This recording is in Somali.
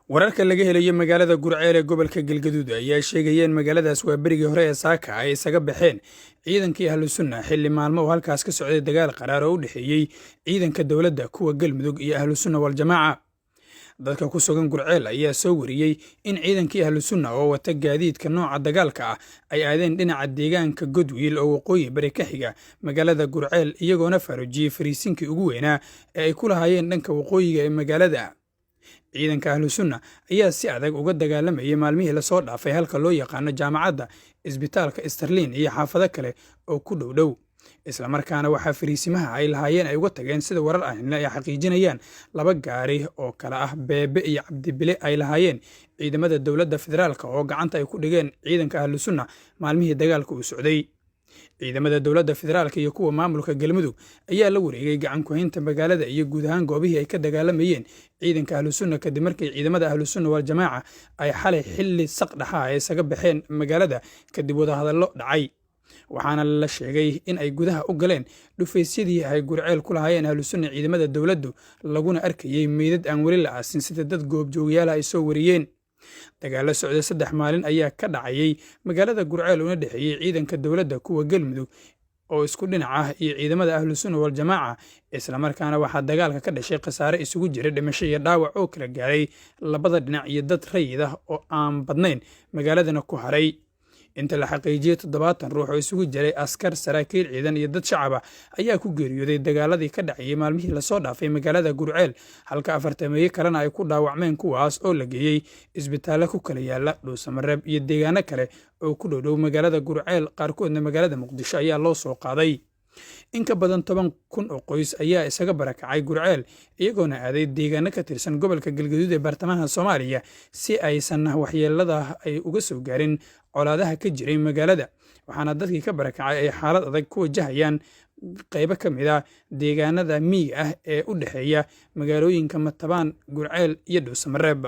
wararka laga helayo magaalada Gurceel ee gobolka Galgaduud ayaa sheegayeen magaaladaas waa berigii hore ee Saaka ay isaga baxeen ciidankii Ahlu Sunna xilli maalmo oo halkaas ka socday dagaal qaraar oo u dhaxeeyay ciidanka dawladda kuwa Galmudug iyo Ahlu Sunna wal Jamaaca. Dadka ku sugan Gurceel ayaa soo wariyay in ciidankii Ahlu Sunna oo wata gaadiidka nooca dagaalka ah ay aadeen dhinaca deegaanka Godwiil oo waqooyi bari ka xiga magaalada Gurceel iyagoona faarujiyay fariisinkii ugu weynaa ee ay ku lahaayeen dhanka waqooyiga ee magaalada. ciidanka Ahlu Sunna ayaa si adag uga dagaalamayay maalmihii la soo dhaafay halka loo yaqaano jaamacadda isbitaalka Sterling iyo xaafado kale oo ku dhow isla markaana waxa fariisimaha ay lahaayeen ay uga tageen sida warar ahna ay xaqiijinayaan laba gaari oo kala ah Beebe iyo Cabdibile ay lahaayeen ciidamada dawladda federaalka oo gacanta ay ku dhigeen ciidanka Ahlu Sunna maalmihii dagaalku u socday. ciidamada dawladda federaalka iyo kuwa maamulka Galmudug ayaa la wareegay gacan ku haynta magaalada iyo guud ahaan goobihii ay ka dagaalamayeen ciidanka Ahlu Sunna kadib markii ciidamada Ahlu Sunna wal Jamaaca ay xalay xilli saqdhaxa ay isaga baxeen magaalada kadib wadahadallo dhacay. waxaana la sheegay in ay gudaha u galeen dhufaysyadii ay Gurceel ku lahaayeen Ahlu Sunna ciidamada dawladdu laguna arkayay meydad aan weli la aasin sida dad goobjoogayaal ay soo wariyeen. dagaalo socday 3 maalin ayaa ka dhacayay magaalada Gurceel una dhaxeeyay ciidanka dawladda kuwa Galmudug oo isku dhinac ah iyo ciidamada Ahlu Sunna wal Jamaaca isla markaana waxa dagaalka ka dhashay khasaare isugu jira dhimasho iyo dhaawac oo kala gaaray labada dhinac iyo dad rayid ah oo aan badnayn magaaladana ku haray. inta la xaqiijiyay 70 ruux oo isugu jiray askar, saraakiil ciidan iyo dad shacab ah ayaa ku geeriyooday dagaaladii ka dhacayay maalmihii la soo dhaafay magaalada Gurceel halka 40 kalena ay ku dhaawacmeen kuwaas oo la geeyay isbitaallo ku kala yaala Dhuusamareeb iyo deegaano kale oo ku dhow magaalada Gurceel qaarkoodna magaalada Muqdisho ayaa loo soo qaaday. in ka badan 10,000 oo qoys ayaa isaga barakacay Gurceel iyagoona aaday deegaano ka tirsan gobolka Galgaduud ee bartamaha Soomaaliya si aysan waxyeelada ay uga soo gaarin colaadaha ka jiray magaalada. waxaana dadkii ka barakacay ay xaalad adag ku wajahayaan qaybo ka mid ah deegaanada miyiga ah ee u dhaxeeya magaalooyinka Matabaan, Gurceel iyo Dhuusamareeb.